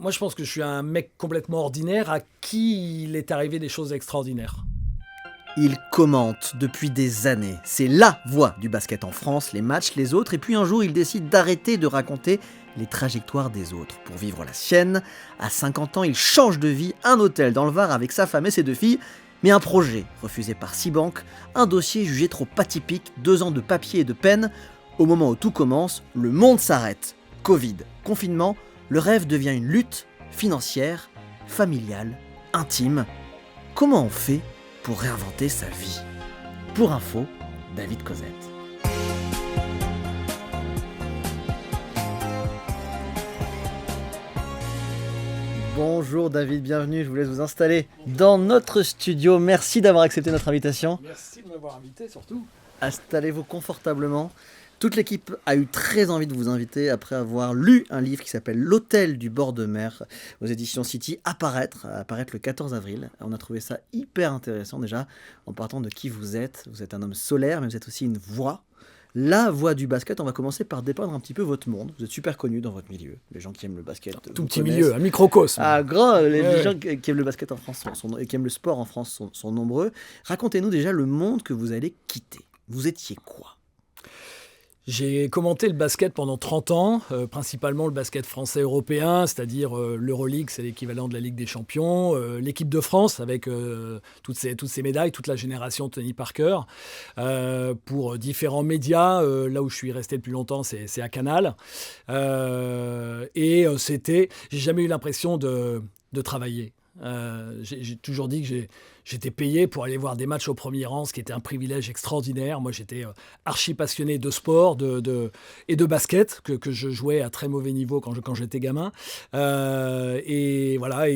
Moi, je pense que je suis un mec complètement ordinaire à qui il est arrivé des choses extraordinaires. Il commente depuis des années. C'est LA voix du basket en France, les matchs, les autres. Et puis un jour, il décide d'arrêter de raconter les trajectoires des autres pour vivre la sienne. À 50 ans, il change de vie, un hôtel dans le Var avec sa femme et ses 2 filles. Mais un projet refusé par 6 banques, un dossier jugé trop atypique, 2 ans de papier et de peine. Au moment où tout commence, le monde s'arrête. Covid, confinement, le rêve devient une lutte financière, familiale, intime. Comment on fait pour réinventer sa vie? Pour info, David Cosette. Bonjour David, bienvenue, je vous laisse vous installer dans notre studio. Merci d'avoir accepté notre invitation. Merci de m'avoir invité, surtout. Installez-vous confortablement. Toute l'équipe a eu très envie de vous inviter après avoir lu un livre qui s'appelle L'Hôtel du bord de mer aux éditions City, apparaître le 14 avril. On a trouvé ça hyper intéressant déjà en partant de qui vous êtes. Vous êtes un homme solaire, mais vous êtes aussi une voix. La voix du basket. On va commencer par dépeindre un petit peu votre monde. Vous êtes super connu dans votre milieu. Les gens qui aiment le basket. Tout petit milieu, un microcosme. Ah, grand. Les gens qui aiment le basket en France et qui aiment le sport en France sont nombreux. Racontez-nous déjà le monde que vous allez quitter. Vous étiez quoi ? J'ai commenté le basket pendant 30 ans, principalement le basket français européen, c'est-à-dire l'Euroleague, c'est l'équivalent de la Ligue des Champions, l'équipe de France avec toutes ces médailles, toute la génération Tony Parker, pour différents médias. Là où je suis resté le plus longtemps, c'est à Canal. J'ai jamais eu l'impression de travailler. J'ai toujours dit que j'étais payé pour aller voir des matchs au premier rang, ce qui était un privilège extraordinaire. Moi, j'étais archi passionné de sport et de basket, que je jouais à très mauvais niveau quand j'étais gamin. Et voilà,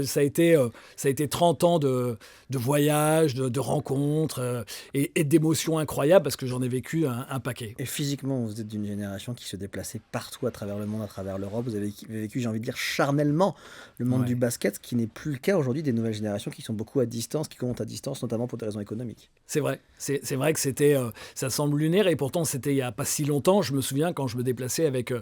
ça a été 30 ans de voyages, de rencontres et d'émotions incroyables parce que j'en ai vécu un paquet. Et physiquement, vous êtes d'une génération qui se déplaçait partout à travers le monde, à travers l'Europe. Vous avez vécu, j'ai envie de dire, charnellement le monde du basket, ce qui n'est plus le cas aujourd'hui des nouvelles générations qui sont beaucoup à distance, qui commentent à distance, notamment pour des raisons économiques. C'est vrai. C'est vrai que ça semble lunaire et pourtant c'était il n'y a pas si longtemps. Je me souviens quand je me déplaçais avec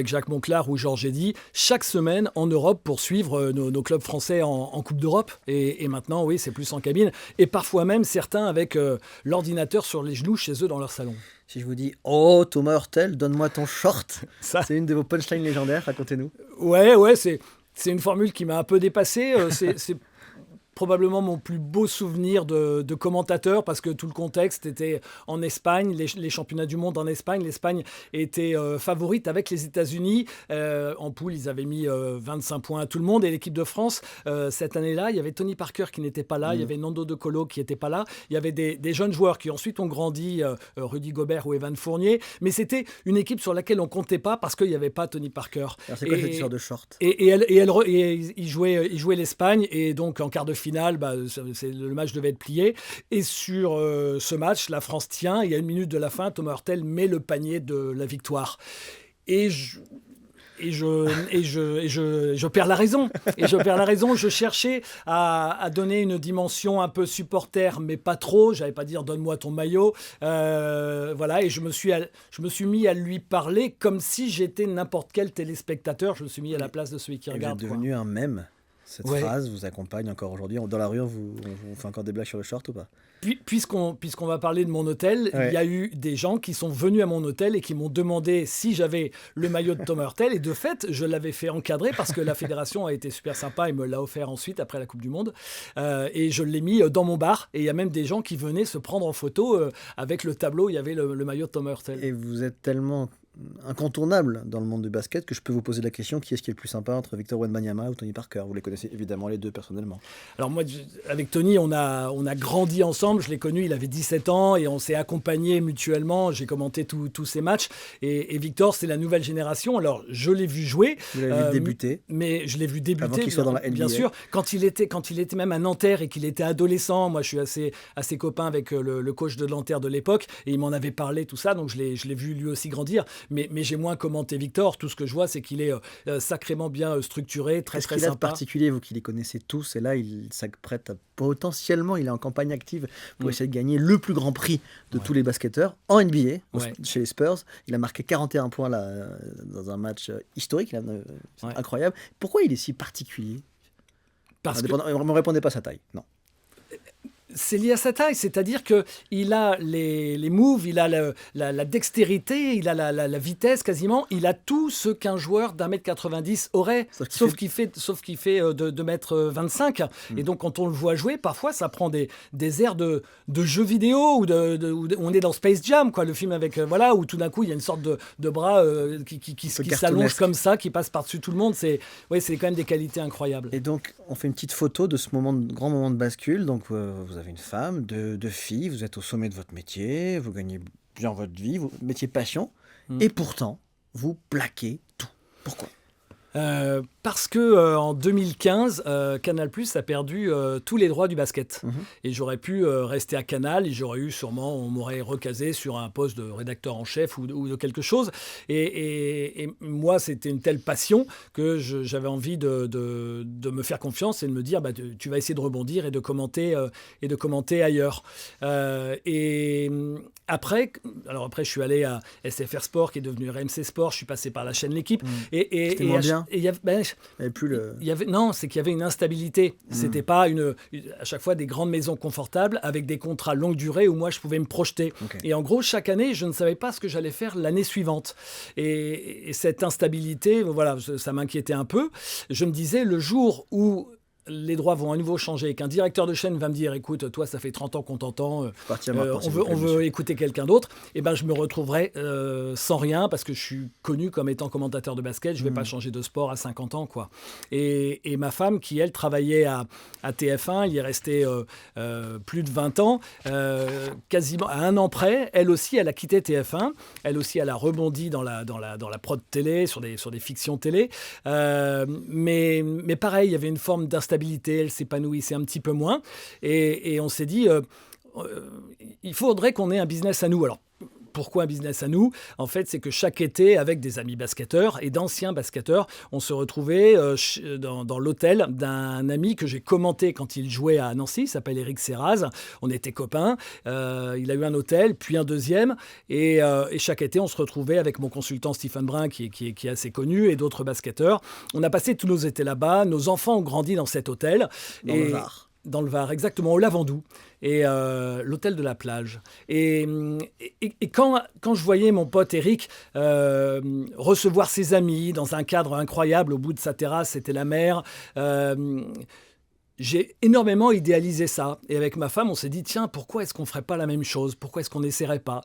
Jacques Monclar ou Georges Eddy, chaque semaine en Europe pour suivre nos clubs français en Coupe d'Europe. Et maintenant, oui, c'est plus en cabine. Et parfois même certains avec l'ordinateur sur les genoux chez eux dans leur salon. Si je vous dis « Oh, Thomas Hurtel, donne-moi ton short », c'est une de vos punchlines légendaires, racontez-nous. Ouais, c'est une formule qui m'a un peu dépassé. C'est probablement mon plus beau souvenir de commentateur parce que tout le contexte était en Espagne, les championnats du monde en Espagne. L'Espagne était favorite avec les États-Unis. En poule, ils avaient mis 25 points à tout le monde. Et l'équipe de France, cette année-là, il y avait Tony Parker qui n'était pas là. Il y avait Nando De Colo qui n'était pas là. Il y avait des jeunes joueurs qui ensuite ont grandi, Rudy Gobert ou Evan Fournier. Mais c'était une équipe sur laquelle on ne comptait pas parce qu'il n'y avait pas Tony Parker. Alors c'est quoi cette histoire de short ? Et il jouait l'Espagne et donc en quart de finale, le match devait être plié. Et sur ce match, la France tient. Il y a 1 minute de la fin, Thomas Hurtel met le panier de la victoire. Et je perds la raison. Je cherchais à donner une dimension un peu supporter, mais pas trop. J'allais pas dire donne-moi ton maillot. Voilà. Et je me suis mis à lui parler comme si j'étais n'importe quel téléspectateur. Je me suis mis à la place de celui qui regarde. Vous êtes devenu un mème. Cette phrase vous accompagne encore aujourd'hui. Dans la rue, on fait encore des blagues sur le short ou pas ? Puisqu'on va parler de mon hôtel, il y a eu des gens qui sont venus à mon hôtel et qui m'ont demandé si j'avais le maillot de Thomas Hurtel. Et de fait, je l'avais fait encadrer parce que la fédération a été super sympa et me l'a offert ensuite après la Coupe du Monde. Et je l'ai mis dans mon bar. Et il y a même des gens qui venaient se prendre en photo avec le tableau. Il y avait le maillot de Thomas Hurtel. Et vous êtes tellement incontournable dans le monde du basket que je peux vous poser la question qui est-ce qui est le plus sympa entre Victor Wembanyama ou Tony Parker ? Vous les connaissez évidemment les deux personnellement. Alors moi, avec Tony, on a grandi ensemble. Je l'ai connu, il avait 17 ans et on s'est accompagnés mutuellement. J'ai commenté tous ses matchs. Et Victor, c'est la nouvelle génération. Alors, je l'ai vu jouer. Vous l'avez vu débuter. Mais je l'ai vu débuter. Avant qu'il soit dans la NBA. Bien sûr. Quand il était même à Nanterre et qu'il était adolescent, moi, je suis assez copain avec le coach de Nanterre de l'époque. Et il m'en avait parlé, tout ça. Donc, je l'ai vu lui aussi grandir. mais j'ai moins commenté Victor. Tout ce que je vois, c'est qu'il est sacrément bien structuré, très Qu'est-ce très qu'il a de sympa. particulier, vous qui les connaissez tous, et là, il s'apprête à potentiellement, il est en campagne active pour essayer de gagner le plus grand prix de tous les basketteurs en NBA, chez les Spurs. Il a marqué 41 points là, dans un match historique, incroyable. Pourquoi il est si particulier? Parce que... Ne me répondez pas à sa taille, non. C'est lié à sa taille, c'est-à-dire qu'il a les moves, il a la dextérité, il a la vitesse quasiment, il a tout ce qu'un joueur d'1m90 aurait, sauf qu'il fait 2m25. Et donc quand on le voit jouer, parfois ça prend des airs de jeux vidéo, où on est dans Space Jam, quoi, le film avec, où tout d'un coup il y a une sorte de bras qui s'allonge comme ça, qui passe par-dessus tout le monde. C'est quand même des qualités incroyables. Et donc on fait une petite photo de ce grand moment de bascule, donc vous avez une femme, deux filles, vous êtes au sommet de votre métier, vous gagnez bien votre vie, votre métier passion, et pourtant, vous plaquez tout. Pourquoi ? Parce que en 2015, Canal+ a perdu tous les droits du basket. Et j'aurais pu rester à Canal, et j'aurais eu sûrement, on m'aurait recasé sur un poste de rédacteur en chef ou de quelque chose. Et moi, c'était une telle passion que j'avais envie de me faire confiance et de me dire, tu vas essayer de rebondir et de commenter ailleurs. Et après, je suis allé à SFR Sport, qui est devenu RMC Sport. Je suis passé par la chaîne L'Équipe. C'était moins bien. Non, c'est qu'il y avait une instabilité. C'était pas à chaque fois des grandes maisons confortables avec des contrats longue durée où moi je pouvais me projeter. Et en gros, chaque année, je ne savais pas ce que j'allais faire l'année suivante. Et cette instabilité, ça m'inquiétait un peu. Je me disais, le jour où les droits vont à nouveau changer et qu'un directeur de chaîne va me dire, écoute, toi, ça fait 30 ans qu'on t'entend, on veut écouter quelqu'un d'autre, et je me retrouverai sans rien parce que je suis connu comme étant commentateur de basket, je ne vais pas changer de sport à 50 ans, quoi. Et ma femme, qui, elle, travaillait à TF1, il y est resté plus de 20 ans, quasiment à un an près, elle aussi, elle a quitté TF1, elle aussi, elle a rebondi dans la prod télé, sur des fictions télé, mais pareil, il y avait une forme d'instabilité, elle s'épanouissait un petit peu moins, et on s'est dit il faudrait qu'on ait un business à nous. Alors pourquoi un business à nous ? En fait, c'est que chaque été, avec des amis basketteurs et d'anciens basketteurs, on se retrouvait dans l'hôtel d'un ami que j'ai commenté quand il jouait à Nancy, il s'appelle Eric Serraz. On était copains. Il a eu un hôtel, puis un deuxième. Et chaque été, on se retrouvait avec mon consultant Stephen Brun, qui est assez connu, et d'autres basketteurs. On a passé tous nos étés là-bas. Nos enfants ont grandi dans cet hôtel. Le Var. Dans le Var, exactement, au Lavandou, et l'hôtel de la plage. Et quand je voyais mon pote Eric recevoir ses amis dans un cadre incroyable, au bout de sa terrasse, c'était la mer, j'ai énormément idéalisé ça. Et avec ma femme, on s'est dit, tiens, pourquoi est-ce qu'on ne ferait pas la même chose ? Pourquoi est-ce qu'on n'essaierait pas ?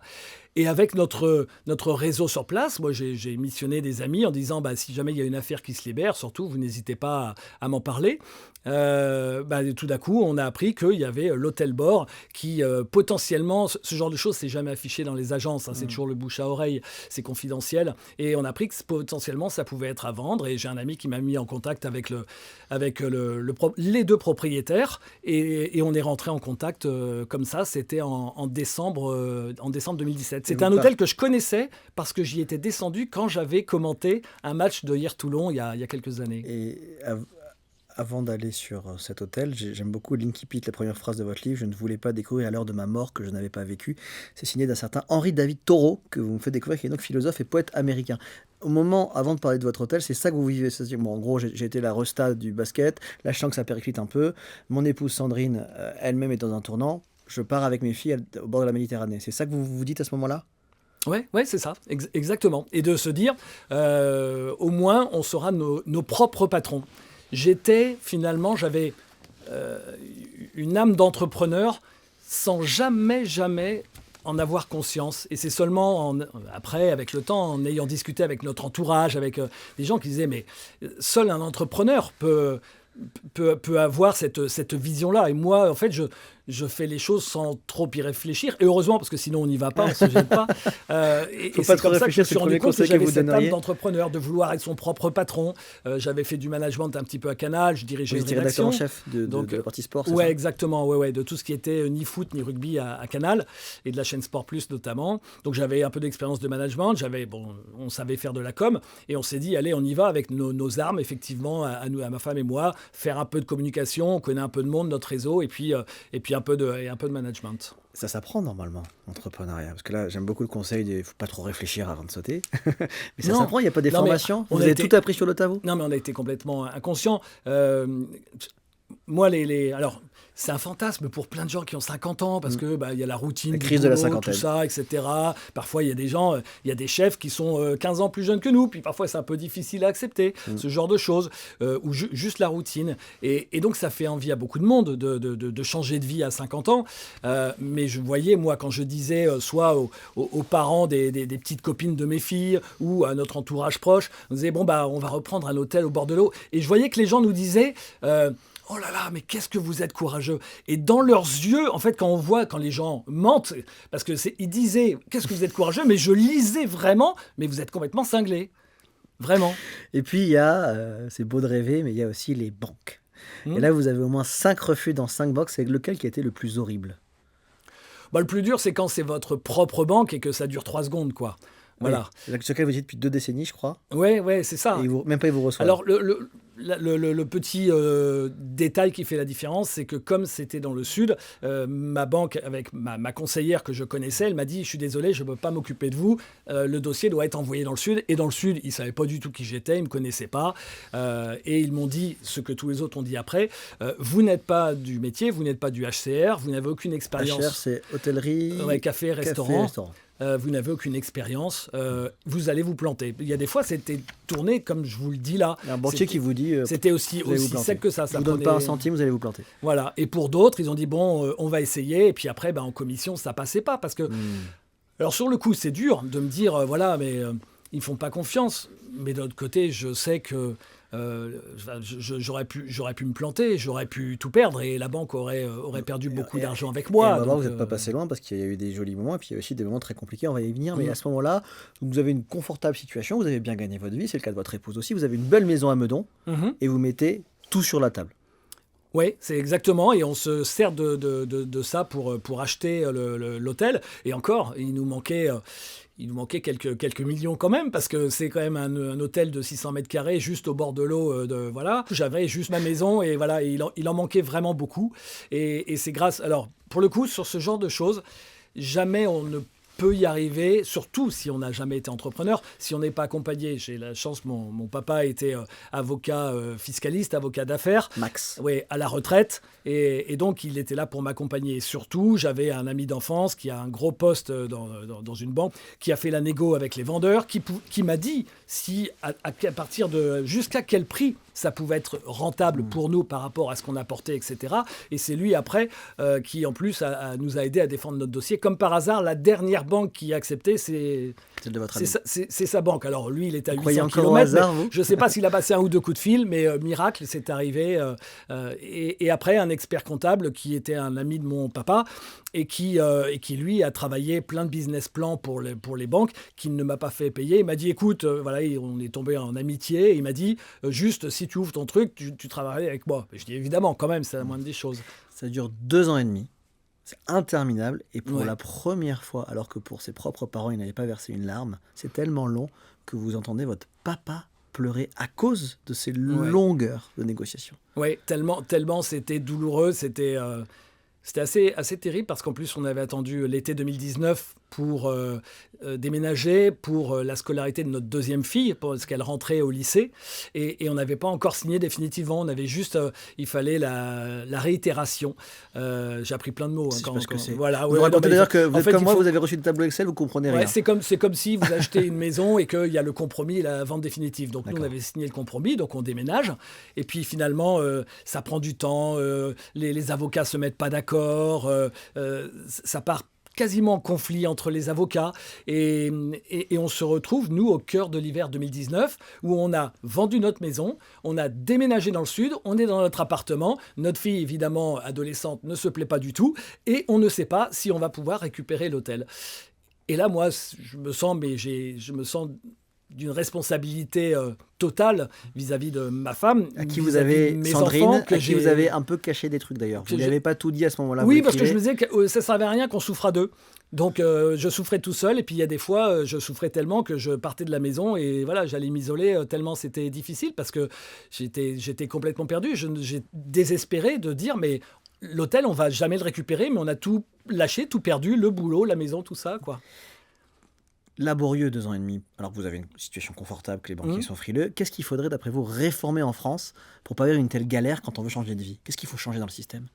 Et avec notre réseau sur place, moi j'ai missionné des amis en disant, si jamais il y a une affaire qui se libère, surtout, vous n'hésitez pas à m'en parler. Tout d'un coup, on a appris qu'il y avait l'hôtel Bord qui potentiellement, ce genre de choses, c'est jamais affiché dans les agences, c'est toujours le bouche à oreille, c'est confidentiel. Et on a appris que potentiellement ça pouvait être à vendre. Et j'ai un ami qui m'a mis en contact avec les deux propriétaires, et on est rentré en contact comme ça. C'était en décembre 2017. C'était un hôtel que je connaissais parce que j'y étais descendu quand j'avais commenté un match de Hier-Toulon il y a quelques années. Et avant d'aller sur cet hôtel, j'aime beaucoup l'incipit, la première phrase de votre livre. Je ne voulais pas découvrir à l'heure de ma mort que je n'avais pas vécu. C'est signé d'un certain Henry David Thoreau, que vous me faites découvrir, qui est donc philosophe et poète américain. Au moment, avant de parler de votre hôtel, c'est ça que vous vivez. C'est-à-dire, en gros, j'ai été la resta du basket. Là, je sens que ça périclite un peu. Mon épouse Sandrine, elle-même, est dans un tournant. Je pars avec mes filles au bord de la Méditerranée. C'est ça que vous vous dites à ce moment-là ? Ouais, c'est ça, exactement. Et de se dire, au moins, on sera nos propres patrons. J'avais une âme d'entrepreneur sans jamais en avoir conscience. Et c'est seulement après, avec le temps, en ayant discuté avec notre entourage, avec des gens qui disaient, mais seul un entrepreneur peut avoir cette vision-là. Et moi, en fait, je fais les choses sans trop y réfléchir. Et heureusement, parce que sinon on n'y va pas, on ne se jette pas. Et Faut c'est pas trop comme ça que je réfléchir, me c'est suis le rendu premier compte que conseil que j'avais vous cette âme donneriez. d'entrepreneur, de vouloir être son propre patron. J'avais fait du management un petit peu à Canal, je dirigeais Vous une étiez rédacteur rédaction. en chef de la partie sport, c'est Ouais, ça? exactement, ouais, de tout ce qui était ni foot ni rugby à Canal et de la chaîne Sport Plus notamment. Donc j'avais un peu d'expérience de management, on savait faire de la com et on s'est dit allez, on y va avec nos armes effectivement à nous, à ma femme et moi, faire un peu de communication, on connaît un peu de monde, notre réseau et puis un peu de management. Ça s'apprend normalement, l'entrepreneuriat. Parce que là, j'aime beaucoup le conseil il ne faut pas trop réfléchir avant de sauter. Mais ça Non. s'apprend, il n'y a pas des Non, mais formations. on Vous a avez été- tout appris sur le tas, vous? Non, mais on a été complètement inconscients. Moi, alors, c'est un fantasme pour plein de gens qui ont 50 ans parce que il y a la routine, La du crise de la boulot, cinquantaine. tout ça, etc. Parfois, il y a des gens, il y a des chefs qui sont 15 ans plus jeunes que nous, puis parfois c'est un peu difficile à accepter, ce genre de choses, ou juste la routine. Et donc, ça fait envie à beaucoup de monde de changer de vie à 50 ans. Mais je voyais, moi, quand je disais soit aux parents des petites copines de mes filles ou à notre entourage proche, on disait, bon, on va reprendre un hôtel au bord de l'eau. Et je voyais que les gens nous disaient... oh là là, mais qu'est-ce que vous êtes courageux. Et dans leurs yeux, en fait, quand les gens mentent, parce que ils disaient, qu'est-ce que vous êtes courageux, mais je lisais vraiment, mais vous êtes complètement cinglés. Vraiment. Et puis, il y a, c'est beau de rêver, mais il y a aussi les banques. Et là, vous avez au moins 5 refus dans 5 banques. C'est lequel qui a été le plus horrible? Le plus dur, c'est quand c'est votre propre banque et que ça dure 3 secondes, quoi. Voilà. Oui. C'est lequel vous dites depuis 2 décennies, je crois. Ouais, c'est ça. Et même pas ils vous reçoivent. Alors, le petit détail qui fait la différence, c'est que comme c'était dans le sud, ma banque, avec ma conseillère que je connaissais, elle m'a dit « Je suis désolé, je ne peux pas m'occuper de vous. Le dossier doit être envoyé dans le sud. » Et dans le sud, ils ne savaient pas du tout qui j'étais, ils ne me connaissaient pas. Et ils m'ont dit ce que tous les autres ont dit après. Vous n'êtes pas du métier, vous n'êtes pas du HCR, vous n'avez aucune expérience. HR, c'est hôtellerie, café, restaurant. Vous n'avez aucune expérience, vous allez vous planter. Il y a des fois, c'était tourné comme je vous le dis là. Il y a un banquier qui vous dit c'était aussi sec que ça. Je ne vous donne pas un centime, vous allez vous planter. Voilà. Et pour d'autres, ils ont dit bon, on va essayer. Et puis après, en commission, ça passait pas parce que. Alors sur le coup, c'est dur de me dire voilà, mais ils font pas confiance. Mais d'un autre côté, je sais que j'aurais pu me planter, j'aurais pu tout perdre et la banque aurait perdu beaucoup d'argent avec moi. Et à un moment, vous n'êtes pas passé loin parce qu'il y a eu des jolis moments et puis il y a aussi des moments très compliqués, on va y venir. Mais à ce moment-là, vous avez une confortable situation, vous avez bien gagné votre vie, c'est le cas de votre épouse aussi, vous avez une belle maison à Meudon et vous mettez tout sur la table. Oui, c'est exactement, et on se sert de ça pour acheter l'hôtel. Et encore, il nous manquait quelques millions quand même, parce que c'est quand même un hôtel de 600 mètres carrés, juste au bord de l'eau. Voilà. J'avais juste ma maison, et voilà, et il en manquait vraiment beaucoup. Et c'est grâce... Alors, pour le coup, sur ce genre de choses, jamais on ne peut y arriver, surtout si on n'a jamais été entrepreneur, si on n'est pas accompagné. J'ai la chance, mon papa était avocat fiscaliste, avocat d'affaires. Max. Oui, à la retraite. Et donc, il était là pour m'accompagner. Et surtout, j'avais un ami d'enfance qui a un gros poste dans une banque, qui a fait la négo avec les vendeurs, qui m'a dit si à partir de jusqu'à quel prix ça pouvait être rentable pour nous par rapport à ce qu'on apportait, etc. Et c'est lui, après, qui, en plus, nous a aidé à défendre notre dossier. Comme par hasard, la dernière banque qui a accepté, c'est de votre ami. C'est sa banque. Alors, lui, il était à 800 encore au hasard, km. vous Je ne sais pas s'il a passé un ou deux coups de fil, mais miracle, c'est arrivé. Et après, un expert comptable qui était un ami de mon papa et qui lui, a travaillé plein de business plans pour les banques, qui ne m'a pas fait payer. Il m'a dit, écoute, voilà, on est tombé en amitié. Et il m'a dit, juste, si tu ouvres ton truc, tu travaillerais avec moi. Et je dis, évidemment, quand même, c'est la moindre des choses. Ça dure 2 ans et demi. C'est interminable. Et pour la première fois, alors que pour ses propres parents, il n'avait pas versé une larme, c'est tellement long que vous entendez votre papa pleurer à cause de ces longueurs de négociation. Oui, tellement c'était douloureux, c'était assez terrible parce qu'en plus on avait attendu l'été 2019 pour déménager, pour la scolarité de notre deuxième fille, parce qu'elle rentrait au lycée, et on n'avait pas encore signé définitivement, on avait juste, il fallait la réitération. J'ai appris plein de mots. Voilà, vous racontez d'ailleurs que vous êtes comme moi, vous avez reçu le tableau Excel, vous comprenez rien. C'est comme si vous achetez une maison et qu'il y a le compromis et la vente définitive. Donc nous, on avait signé le compromis, donc on déménage, et puis finalement, ça prend du temps, les avocats se mettent pas d'accord, ça part quasiment en conflit entre les avocats et on se retrouve, nous, au cœur de l'hiver 2019 où on a vendu notre maison, on a déménagé dans le sud, on est dans notre appartement, notre fille, évidemment, adolescente, ne se plaît pas du tout et on ne sait pas si on va pouvoir récupérer l'hôtel. Et là, moi, je me sens d'une responsabilité totale vis-à-vis de ma femme, à qui vous avez, Sandrine, à qui vous avez un peu caché des trucs d'ailleurs. Vous n'avez pas tout dit à ce moment-là. Oui, parce que je me disais que ça ne servait à rien qu'on souffre à deux. Donc je souffrais tout seul et puis il y a des fois je souffrais tellement que je partais de la maison et voilà, j'allais m'isoler tellement c'était difficile parce que j'étais complètement perdu. J'ai désespéré de dire mais l'hôtel on va jamais le récupérer mais on a tout lâché, tout perdu, le boulot, la maison, tout ça quoi. Laborieux 2 ans et demi, alors que vous avez une situation confortable, que les banquiers sont frileux. Qu'est-ce qu'il faudrait, d'après vous, réformer en France pour pas vivre une telle galère quand on veut changer de vie? Qu'est-ce qu'il faut changer dans le système?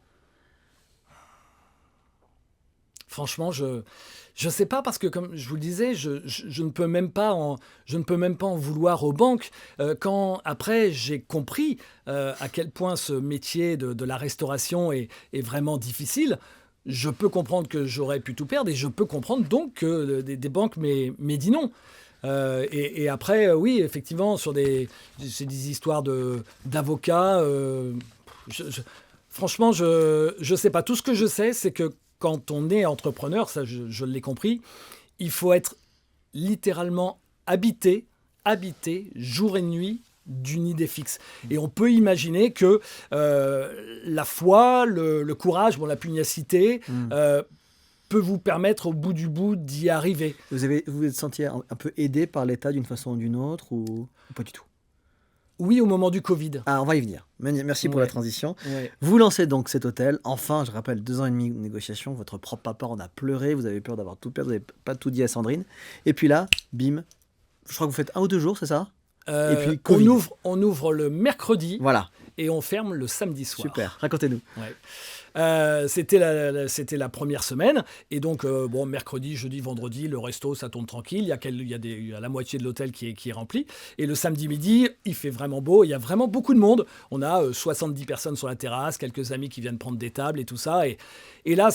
Franchement, je sais pas parce que comme je vous le disais, je ne peux même pas en vouloir aux banques. Quand après j'ai compris à quel point ce métier de la restauration est vraiment difficile. Je peux comprendre que j'aurais pu tout perdre et je peux comprendre donc que des banques m'aient dit non. Et après, oui, effectivement, c'est des histoires d'avocats. Franchement, je sais pas. Tout ce que je sais, c'est que quand on est entrepreneur, ça je l'ai compris, il faut être littéralement habité jour et nuit d'une idée fixe. Et on peut imaginer que la foi, le courage, la pugnacité peut vous permettre au bout du bout d'y arriver. Vous vous êtes senti un peu aidé par l'État d'une façon ou d'une autre ou pas du tout? Oui, au moment du Covid. Ah, on va y venir. Merci pour la transition. Ouais. Vous lancez donc cet hôtel. Enfin, je rappelle, 2 ans et demi de négociation. Votre propre papa en a pleuré. Vous avez peur d'avoir tout perdu. Vous n'avez pas tout dit à Sandrine. Et puis là, bim. Je crois que vous faites 1 ou 2 jours, c'est ça? Et puis Covid. On ouvre le mercredi. Voilà. Et on ferme le samedi soir. Super. Racontez-nous. Ouais. C'était la première semaine. Et donc, mercredi, jeudi, vendredi, le resto, ça tourne tranquille. Il y a la moitié de l'hôtel qui est rempli. Et le samedi midi, il fait vraiment beau. Il y a vraiment beaucoup de monde. On a 70 personnes sur la terrasse, quelques amis qui viennent prendre des tables et tout ça. Et là,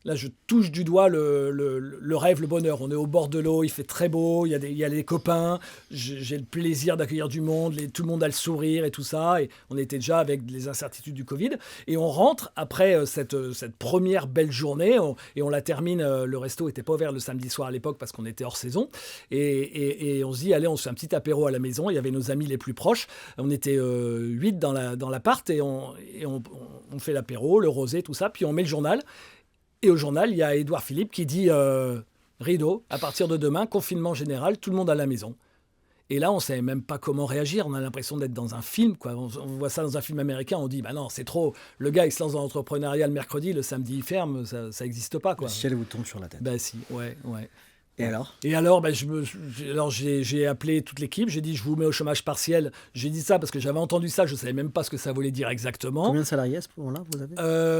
Là, je touche du doigt le rêve, le bonheur. On est au bord de l'eau, il fait très beau, il y a les copains. J'ai le plaisir d'accueillir du monde, tout le monde a le sourire et tout ça. Et on était déjà avec les incertitudes du Covid. Et on rentre après cette première belle journée et on la termine. Le resto n'était pas ouvert le samedi soir à l'époque parce qu'on était hors saison. Et on se dit, allez, on se fait un petit apéro à la maison. Il y avait nos amis les plus proches. On était 8 dans l'appart et on fait l'apéro, le rosé, tout ça. Puis on met le journal. Et au journal, il y a Édouard Philippe qui dit rideau, à partir de demain, confinement général, tout le monde à la maison. Et là, on ne savait même pas comment réagir. On a l'impression d'être dans un film, quoi. On voit ça dans un film américain, on dit, bah non, c'est trop. Le gars, il se lance dans l'entrepreneuriat le mercredi, le samedi, il ferme, ça n'existe pas, quoi. Le ciel vous tombe sur la tête. Bah si, ouais. Et alors j'ai appelé toute l'équipe, j'ai dit je vous mets au chômage partiel. J'ai dit ça parce que j'avais entendu ça, je ne savais même pas ce que ça voulait dire exactement. Combien de salariés à ce moment-là vous avez?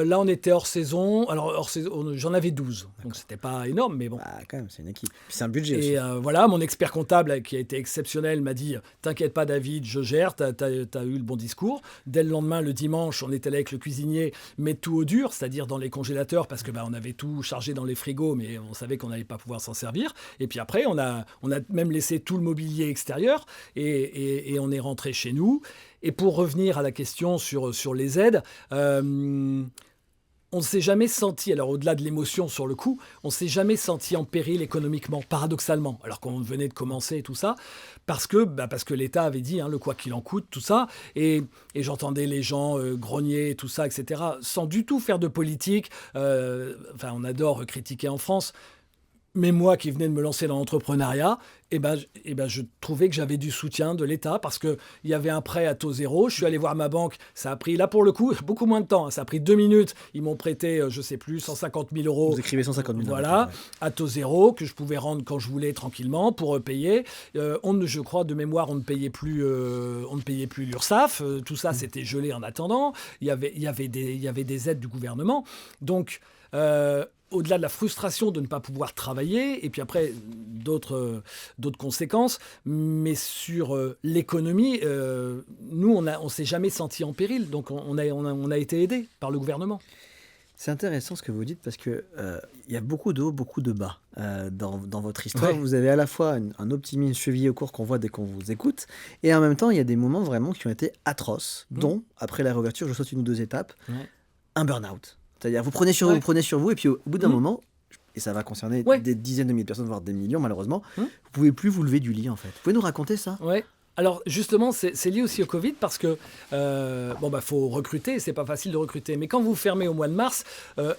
Là on était hors saison, alors hors saison, j'en avais 12, donc c'était pas énorme mais bon. Bah, quand même, c'est une équipe, puis c'est un budget et aussi. Voilà, mon expert comptable qui a été exceptionnel m'a dit t'inquiète pas David, je gère, t'as eu le bon discours. Dès le lendemain, le dimanche, on était allé avec le cuisinier mettre tout au dur, c'est-à-dire dans les congélateurs parce que on avait tout chargé dans les frigos mais on savait qu'on n'allait pas pouvoir s'en servir. Et puis après, on a même laissé tout le mobilier extérieur et on est rentré chez nous. Et pour revenir à la question sur les aides, on ne s'est jamais senti, alors au-delà de l'émotion sur le coup, on ne s'est jamais senti en péril économiquement, paradoxalement, alors qu'on venait de commencer et tout ça, parce que l'État avait dit, le quoi qu'il en coûte, tout ça, et j'entendais les gens grogner, tout ça, etc., sans du tout faire de politique. On adore critiquer en France. Mais moi qui venais de me lancer dans l'entrepreneuriat, je trouvais que j'avais du soutien de l'État parce qu'il y avait un prêt à taux zéro. Je suis allé voir ma banque. Ça a pris, là pour le coup, beaucoup moins de temps. Ça a pris 2 minutes. Ils m'ont prêté, je ne sais plus, 150 000 euros. Vous écrivez 150 000 euros. Voilà, à taux zéro, que je pouvais rendre quand je voulais tranquillement pour payer. Je crois, de mémoire, on ne payait plus l'URSSAF. Tout ça, c'était gelé en attendant. Il y avait des aides du gouvernement. Donc, au-delà de la frustration de ne pas pouvoir travailler, et puis après d'autres conséquences, mais sur l'économie, nous, on s'est jamais senti en péril, donc on a été aidé par le gouvernement. C'est intéressant ce que vous dites parce que il y a beaucoup de hauts, beaucoup de bas dans votre histoire. Ouais. Vous avez à la fois un optimisme chevillé au court qu'on voit dès qu'on vous écoute, et en même temps, il y a des moments vraiment qui ont été atroces, dont, après la réouverture, je saute 1 ou 2 étapes, un burn-out. C'est-à-dire, vous prenez sur vous, et puis au bout d'un moment, et ça va concerner des dizaines de milliers de personnes, voire des millions malheureusement, vous pouvez plus vous lever du lit en fait. Vous pouvez nous raconter ça ? Ouais. Alors justement, c'est lié aussi au Covid parce que faut recruter, c'est pas facile de recruter. Mais quand vous fermez au mois de mars,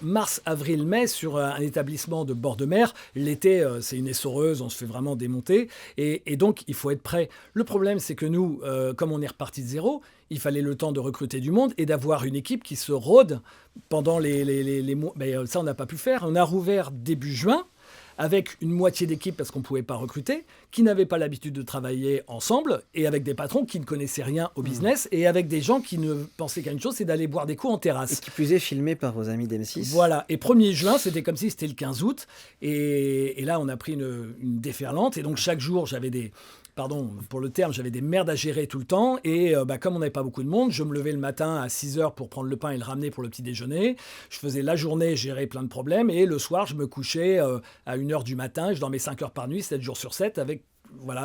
mars, avril, mai, sur un établissement de bord de mer, l'été, c'est une essoreuse, on se fait vraiment démonter. Et donc, il faut être prêt. Le problème, c'est que nous, comme on est reparti de zéro, il fallait le temps de recruter du monde et d'avoir une équipe qui se rôde pendant les mois. Mais ça, on n'a pas pu faire. On a rouvert début juin, avec une moitié d'équipe, parce qu'on ne pouvait pas recruter, qui n'avaient pas l'habitude de travailler ensemble, et avec des patrons qui ne connaissaient rien au business, et avec des gens qui ne pensaient qu'à une chose, c'est d'aller boire des coups en terrasse. Et qui plus est filmé par vos amis d'M6. Voilà, et 1er juin, c'était comme si c'était le 15 août, et là, on a pris une déferlante, et donc chaque jour, j'avais des... Pardon pour le terme, j'avais des merdes à gérer tout le temps. Et comme on n'avait pas beaucoup de monde, je me levais le matin à 6h pour prendre le pain et le ramener pour le petit déjeuner. Je faisais la journée, gérer plein de problèmes. Et le soir, je me couchais à 1h du matin. Je dormais 5 heures par nuit, 7 jours sur 7.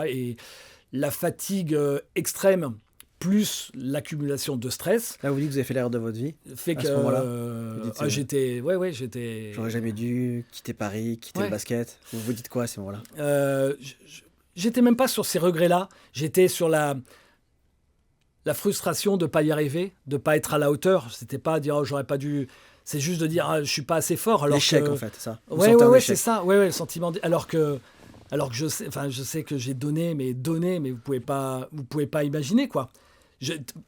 Et la fatigue extrême, plus l'accumulation de stress. Là, vous dites que vous avez fait l'erreur de votre vie. Fait que j'étais... j'étais... J'aurais jamais dû quitter Paris, quitter le basket. Vous vous dites quoi à ce moment-là ? J'étais même pas sur ces regrets-là. J'étais sur la frustration de ne pas y arriver, de ne pas être à la hauteur. C'était pas dire j'aurais pas dû. C'est juste de dire je suis pas assez fort. L'échec en fait, ça. Ouais, c'est ça. Ouais, le sentiment. Alors que je sais que j'ai donné, mais vous pouvez pas imaginer quoi.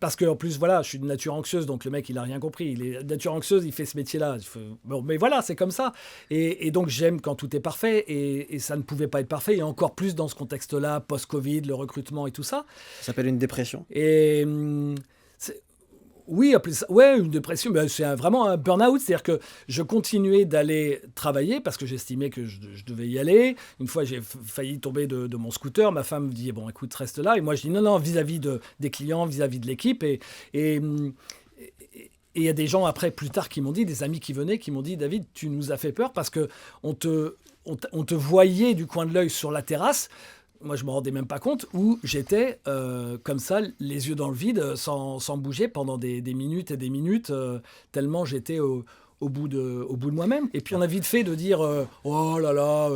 Parce qu'en plus, voilà, je suis de nature anxieuse, donc le mec, il n'a rien compris. Il est de nature anxieuse, il fait ce métier-là. Bon, mais voilà, c'est comme ça. Et donc, j'aime quand tout est parfait, et ça ne pouvait pas être parfait, et encore plus dans ce contexte-là, post-Covid, le recrutement et tout ça. Ça s'appelle une dépression. Et oui, une dépression, mais c'est vraiment un burn-out, c'est-à-dire que je continuais d'aller travailler parce que j'estimais que je devais y aller. Une fois, j'ai failli tomber de mon scooter. Ma femme me dit, bon, écoute, reste là. Et moi, je dis, non, vis-à-vis des clients, vis-à-vis de l'équipe. Et il y a des gens après, plus tard, qui m'ont dit, des amis qui venaient, qui m'ont dit, David, tu nous as fait peur parce qu'on te voyait du coin de l'œil sur la terrasse. Moi, je ne me rendais même pas compte où j'étais comme ça, les yeux dans le vide, sans bouger pendant des minutes et des minutes, tellement j'étais au bout de moi-même. Et puis, on a vite fait de dire oh là là,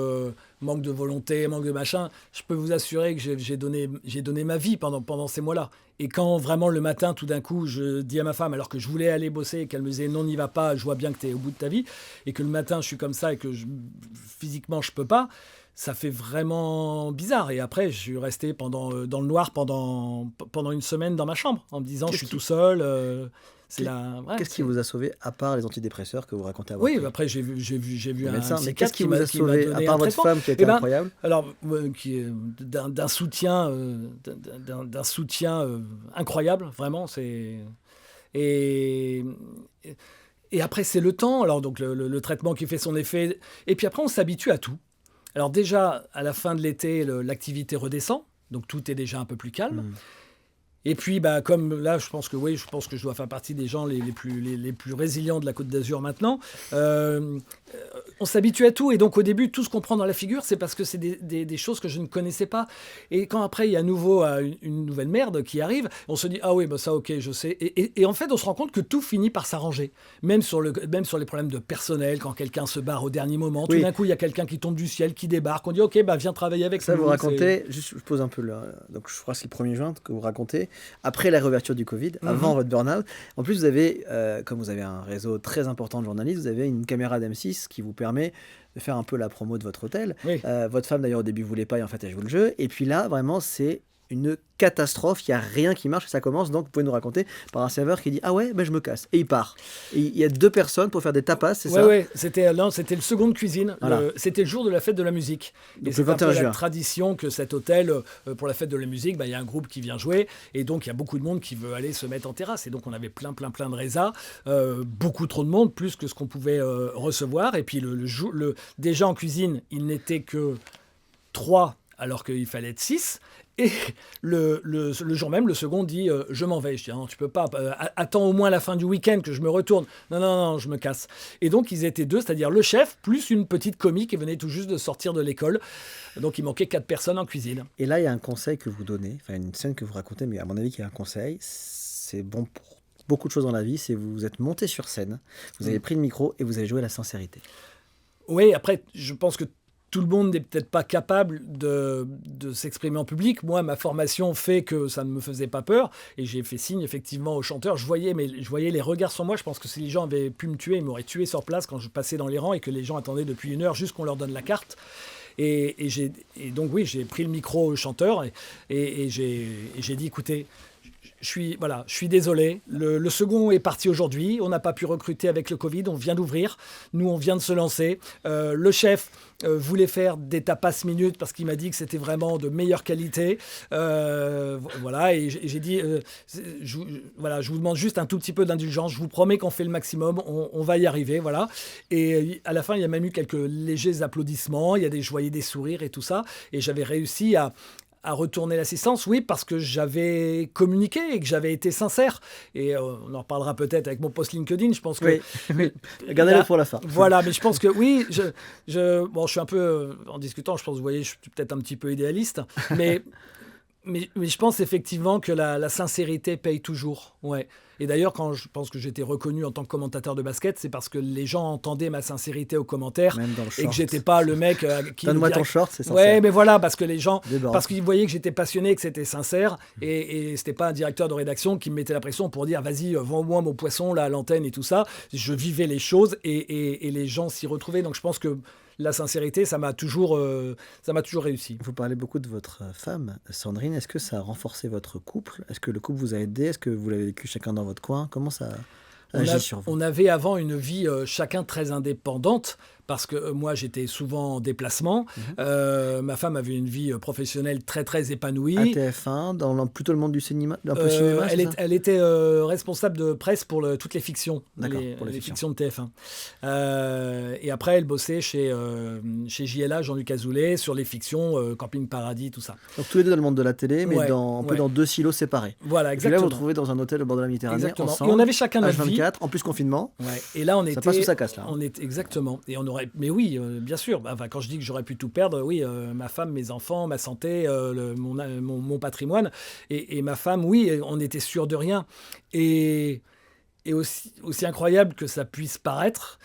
manque de volonté, manque de machin. Je peux vous assurer que j'ai donné ma vie pendant ces mois-là. Et quand vraiment le matin, tout d'un coup, je dis à ma femme, alors que je voulais aller bosser et qu'elle me disait non, n'y va pas, je vois bien que tu es au bout de ta vie, et que le matin, je suis comme ça et que physiquement, je ne peux pas. Ça fait vraiment bizarre. Et après, je suis resté dans le noir pendant 1 semaine dans ma chambre, en me disant, je suis tout seul. Qu'est-ce qui vous a sauvé, à part les antidépresseurs que vous racontez avoir pris ? Après, j'ai vu un médecin. Mais psychiatre qu'est-ce qui vous a sauvé, à part votre femme qui a été incroyable ? Alors, d'un soutien incroyable, vraiment. Et après, c'est le temps. Alors, donc, le traitement qui fait son effet. Et puis après, on s'habitue à tout. Alors déjà, à la fin de l'été, l'activité redescend, donc tout est déjà un peu plus calme. Et puis, comme là, je pense que je dois faire partie des gens les plus résilients de la Côte d'Azur maintenant. On s'habitue à tout, et donc au début, tout ce qu'on prend dans la figure, c'est parce que c'est des choses que je ne connaissais pas. Et quand après, il y a à nouveau une nouvelle merde qui arrive, on se dit, ah oui, ça, ok, je sais. Et en fait, on se rend compte que tout finit par s'arranger. Même sur les problèmes de personnel, quand quelqu'un se barre au dernier moment, tout d'un coup, il y a quelqu'un qui tombe du ciel, qui débarque, on dit, ok, viens travailler avec ça. Vous racontez, juste, je pose un peu là, donc je crois que c'est le 1er juin que vous racontez, après la réouverture du Covid, avant votre burn-out. En plus, vous avez, comme vous avez un réseau très important de journalistes, vous avez une caméra d'M6 qui vous permet de faire un peu la promo de votre hôtel. Votre femme, d'ailleurs, au début, ne voulait pas, et en fait, elle joue le jeu. Et puis là, vraiment, c'est une catastrophe, il n'y a rien qui marche, ça commence, donc vous pouvez nous raconter par un serveur qui dit ah ouais, je me casse, et il part. Et il y a 2 personnes pour faire des tapas, c'est ça ? Ouais, c'était le second de cuisine, voilà. C'était le jour de la fête de la musique. Donc, et c'est un peu la tradition que cet hôtel, pour la fête de la musique, il y a un groupe qui vient jouer, et donc il y a beaucoup de monde qui veut aller se mettre en terrasse, et donc on avait plein de résas, beaucoup trop de monde, plus que ce qu'on pouvait recevoir, et puis déjà en cuisine, il n'était que 3 alors qu'il fallait être 6. Et le jour même, le second dit je m'en vais. Je dis non, tu peux pas. Attends au moins la fin du week-end que je me retourne. Non, je me casse. Et donc ils étaient 2, c'est-à-dire le chef plus une petite commis qui venait tout juste de sortir de l'école. Donc il manquait 4 personnes en cuisine. Et là, il y a un conseil que vous donnez, enfin une scène que vous racontez, mais à mon avis, il y a un conseil. C'est bon pour beaucoup de choses dans la vie. C'est vous êtes monté sur scène, vous avez pris le micro et vous avez joué la sincérité. Oui, après, je pense que tout le monde n'est peut-être pas capable de s'exprimer en public. Moi, ma formation fait que ça ne me faisait pas peur. Et j'ai fait signe, effectivement, au chanteur. Je voyais les regards sur moi. Je pense que si les gens avaient pu me tuer, ils m'auraient tué sur place quand je passais dans les rangs et que les gens attendaient depuis 1 heure juste qu'on leur donne la carte. Et donc, oui, j'ai pris le micro au chanteur et j'ai dit, écoutez, je suis désolé. Le second est parti aujourd'hui. On n'a pas pu recruter avec le Covid. On vient d'ouvrir. Nous, on vient de se lancer. Le chef voulait faire des tapas minutes parce qu'il m'a dit que c'était vraiment de meilleure qualité. Voilà. Et j'ai dit, je vous demande juste un tout petit peu d'indulgence. Je vous promets qu'on fait le maximum. On va y arriver. Voilà. Et à la fin, il y a même eu quelques légers applaudissements. Je voyais des sourires et tout ça. Et j'avais réussi à retourner l'assistance, oui, parce que j'avais communiqué et que j'avais été sincère. Et on en reparlera peut-être avec mon post LinkedIn. Je pense que... Oui. Gardez-le pour la fin. Voilà, mais je pense que oui, je suis un peu... en discutant, je pense, vous voyez, je suis peut-être un petit peu idéaliste, mais je pense effectivement que la sincérité paye toujours. Ouais. Et d'ailleurs, quand je pense que j'étais reconnu en tant que commentateur de basket, c'est parce que les gens entendaient ma sincérité aux commentaires et que j'étais pas le mec qui... Donne-moi ton short, c'est sincère. Ouais, mais voilà, parce que les gens... Parce qu'ils voyaient que j'étais passionné, que c'était sincère, et c'était pas un directeur de rédaction qui me mettait la pression pour dire « Vas-y, vends-moi mon poisson là, à l'antenne et tout ça ». Je vivais les choses et les gens s'y retrouvaient. Donc je pense que la sincérité, ça m'a toujours réussi. Vous parlez beaucoup de votre femme, Sandrine. Est-ce que ça a renforcé votre couple? Est-ce que le couple vous a aidé? Est-ce que vous l'avez vécu chacun dans votre coin? Comment ça agit sur vous? On avait avant une vie chacun très indépendante, parce que moi j'étais souvent en déplacement. Ma femme avait une vie professionnelle très très épanouie. À TF1, dans plutôt le monde du cinéma, un peu cinéma, elle était responsable de presse pour toutes les fictions, pour les fictions de TF1. Et après elle bossait chez JLA, Jean-Luc Azoulay, sur les fictions, Camping Paradis, tout ça. Donc tous les deux dans le monde de la télé, mais un peu dans 2 silos séparés. Voilà, exactement. Et là vous vous retrouvez dans un hôtel au bord de la Méditerranée, exactement. ensemble. Et on avait chacun notre vie. H24, en plus confinement. Ouais. Et là ça passe ou ça casse là. Exactement. Et on aurait, mais oui, bien sûr. Enfin, quand je dis que j'aurais pu tout perdre, oui, ma femme, mes enfants, ma santé, mon patrimoine. Et ma femme, oui, on était sûr de rien. Et aussi incroyable que ça puisse paraître,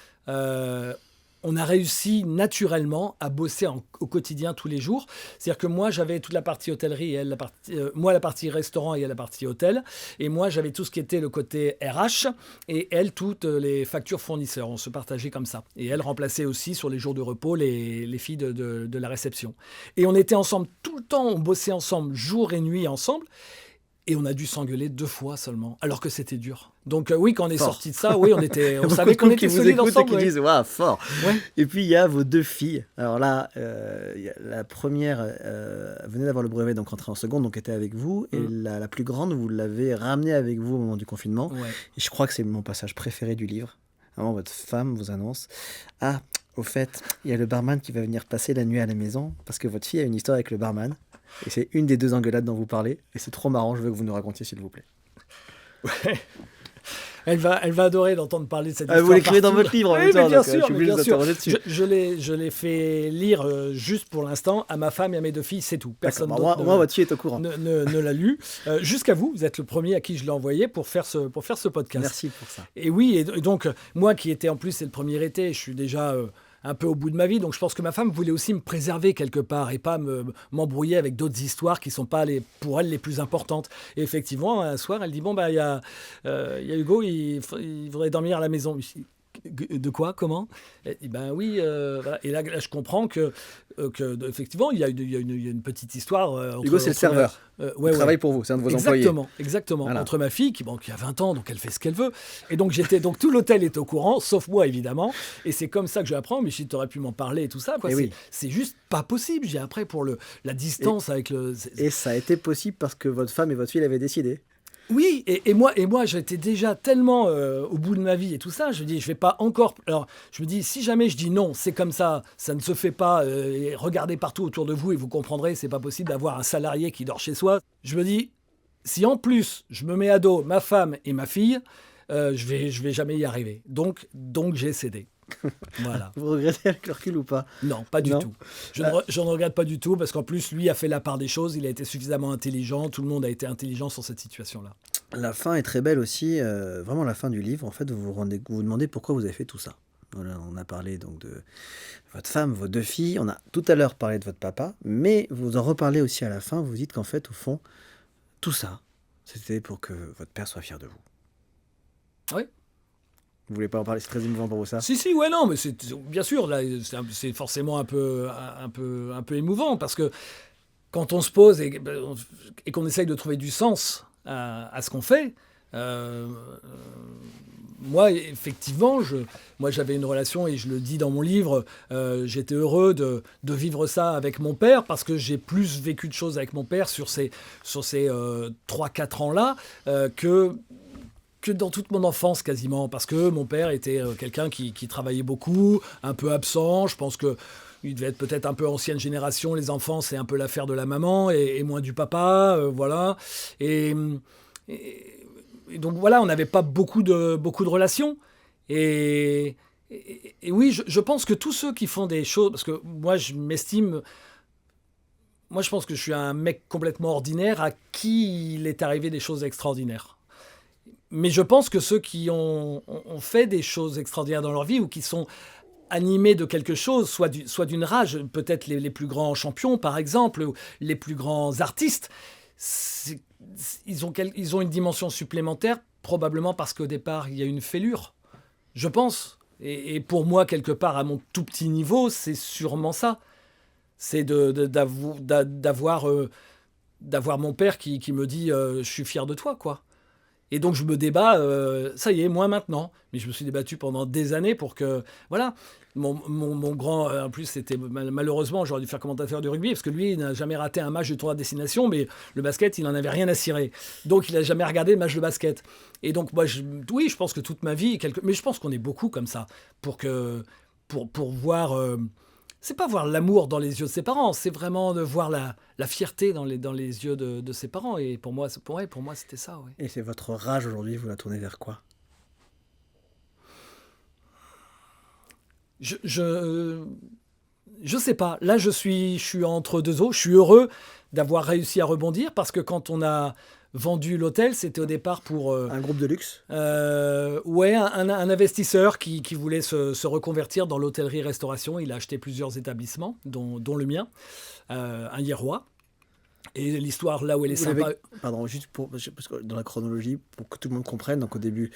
on a réussi naturellement à bosser au quotidien tous les jours. C'est-à-dire que moi, j'avais toute la partie hôtellerie, et elle, moi, la partie restaurant et elle, la partie hôtel. Et moi, j'avais tout ce qui était le côté RH et elle, toutes les factures fournisseurs. On se partageait comme ça. Et elle remplaçait aussi sur les jours de repos les filles de la réception. Et on était ensemble tout le temps, on bossait ensemble, jour et nuit ensemble. Et on a dû s'engueuler 2 fois seulement, alors que c'était dur. Donc oui, quand on est sorti de ça, oui, on savait qu'on était solides ensemble. Qui disent, waouh, fort. Ouais. Et puis il y a vos 2 filles. Alors là, la première venait d'avoir le brevet, donc rentrée en seconde, donc était avec vous. Et la plus grande, vous l'avez ramenée avec vous au moment du confinement. Ouais. Et je crois que c'est mon passage préféré du livre. Vraiment, votre femme vous annonce, ah, au fait, il y a le barman qui va venir passer la nuit à la maison, parce que votre fille a une histoire avec le barman. Et c'est une des 2 engueulades dont vous parlez. Et c'est trop marrant, je veux que vous nous racontiez, s'il vous plaît. Ouais. Elle va adorer d'entendre parler de cette histoire. Vous l'écrivez dans votre livre en même temps, bien sûr, je suis obligé de vous interroger dessus. Je l'ai fait lire juste pour l'instant à ma femme et à mes 2 filles, c'est tout. Personne d'autre. Moi, votre fille est au courant. Ne l'a lu. Jusqu'à vous êtes le premier à qui je l'ai envoyé pour faire ce podcast. Merci pour ça. Et oui, et donc, moi qui étais en plus, c'est le premier été, je suis déjà... un peu au bout de ma vie, donc je pense que ma femme voulait aussi me préserver quelque part et pas m'embrouiller avec d'autres histoires qui sont pas pour elle les plus importantes. Et effectivement, un soir, elle dit bon il y a Hugo, il voudrait dormir à la maison. De quoi? Comment? Et ben oui. Voilà. Et là, je comprends que effectivement, il y a une petite histoire. Hugo, c'est le serveur. Il travaille pour vous, c'est un de vos employés. Exactement. Voilà. Entre ma fille, qui a 20 ans, donc elle fait ce qu'elle veut. Et donc, tout l'hôtel est au courant, sauf moi, évidemment. Et c'est comme ça que je l'apprends. Mais si tu aurais pu m'en parler et tout ça, quoi, c'est juste pas possible. Après, pour la distance avec le... Et ça a été possible parce que votre femme et votre fille l'avaient décidé. Oui, et moi, j'étais déjà tellement au bout de ma vie et tout ça. Je me dis, je vais pas encore. Alors, je me dis, si jamais je dis non, c'est comme ça ne se fait pas. Et regardez partout autour de vous et vous comprendrez, c'est pas possible d'avoir un salarié qui dort chez soi. Je me dis, si en plus je me mets à dos ma femme et ma fille, je vais jamais y arriver. Donc j'ai cédé. Voilà. Vous regrettez avec le recul ou pas? Non, pas du tout. Je ne regrette pas du tout parce qu'en plus, lui a fait la part des choses. Il a été suffisamment intelligent. Tout le monde a été intelligent sur cette situation-là. La fin est très belle aussi. Vraiment, la fin du livre, en fait, vous vous demandez pourquoi vous avez fait tout ça. Voilà, on a parlé donc de votre femme, vos 2 filles. On a tout à l'heure parlé de votre papa. Mais vous en reparlez aussi à la fin. Vous dites qu'en fait, au fond, tout ça, c'était pour que votre père soit fier de vous. Oui. Vous voulez pas en parler? C'est très émouvant pour vous, ça? Si, ouais, non, mais c'est bien sûr, là, c'est forcément un peu émouvant parce que quand on se pose et qu'on essaye de trouver du sens à ce qu'on fait, moi, effectivement, moi, j'avais une relation, et je le dis dans mon livre, j'étais heureux de vivre ça avec mon père parce que j'ai plus vécu de choses avec mon père sur ces 3-4 ans-là que dans toute mon enfance quasiment, parce que mon père était quelqu'un qui travaillait beaucoup, un peu absent. Je pense que il devait être peut-être un peu ancienne génération. Les enfants, c'est un peu l'affaire de la maman et moins du papa, voilà. Et donc voilà, on n'avait pas beaucoup de relations. Et oui, je pense que tous ceux qui font des choses, parce que moi je pense que je suis un mec complètement ordinaire à qui il est arrivé des choses extraordinaires. Mais je pense que ceux qui ont fait des choses extraordinaires dans leur vie ou qui sont animés de quelque chose, soit d'une rage, peut-être les plus grands champions par exemple, ou les plus grands artistes, ils ont une dimension supplémentaire, probablement parce qu'au départ il y a une fêlure, je pense. Et pour moi, quelque part, à mon tout petit niveau, c'est sûrement ça. C'est d'avoir mon père qui me dit je suis fier de toi, quoi. Et donc je me débat, ça y est, moi maintenant. Mais je me suis débattu pendant des années pour que, voilà, mon grand, en plus c'était malheureusement, j'aurais dû faire commentateur du rugby, parce que lui, il n'a jamais raté un match de tournoi de destination, mais le basket, il n'en avait rien à cirer. Donc il n'a jamais regardé le match de basket. Et donc moi, oui, je pense que toute ma vie, mais je pense qu'on est beaucoup comme ça, pour voir... c'est pas voir l'amour dans les yeux de ses parents, c'est vraiment de voir la fierté dans les yeux de ses parents. Et pour moi, c'était ça. Ouais. Et c'est votre rage aujourd'hui, vous la tournez vers quoi? Je sais pas. Là, je suis entre deux eaux. Je suis heureux d'avoir réussi à rebondir parce que quand on a vendu l'hôtel, c'était au départ pour... un groupe de luxe? Ouais, un investisseur qui voulait se reconvertir dans l'hôtellerie-restauration. Il a acheté plusieurs établissements, dont le mien, un Hierrois. Et l'histoire, là où elle est sympa... Pardon, juste parce que dans la chronologie, pour que tout le monde comprenne, donc au début,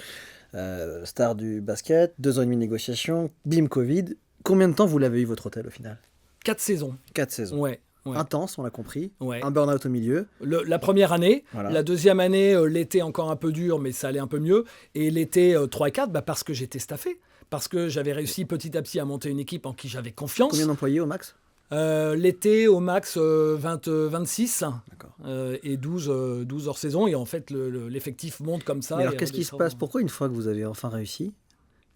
star du basket, 2 ans et demi de négociation, bim, Covid. Combien de temps vous l'avez eu, votre hôtel, au final? 4 saisons. 4 saisons. Ouais. Intense, on l'a compris. Ouais. Un burn-out au milieu. La première année. Voilà. La deuxième année, l'été encore un peu dur, mais ça allait un peu mieux. Et l'été 3 et 4, parce que j'étais staffé. Parce que j'avais réussi petit à petit à monter une équipe en qui j'avais confiance. Combien d'employés au max? L'été, au max, 26. Et 12 hors saison. Et en fait, l'effectif monte comme ça. Mais alors, qu'est-ce qui se passe? Pourquoi, une fois que vous avez enfin réussi,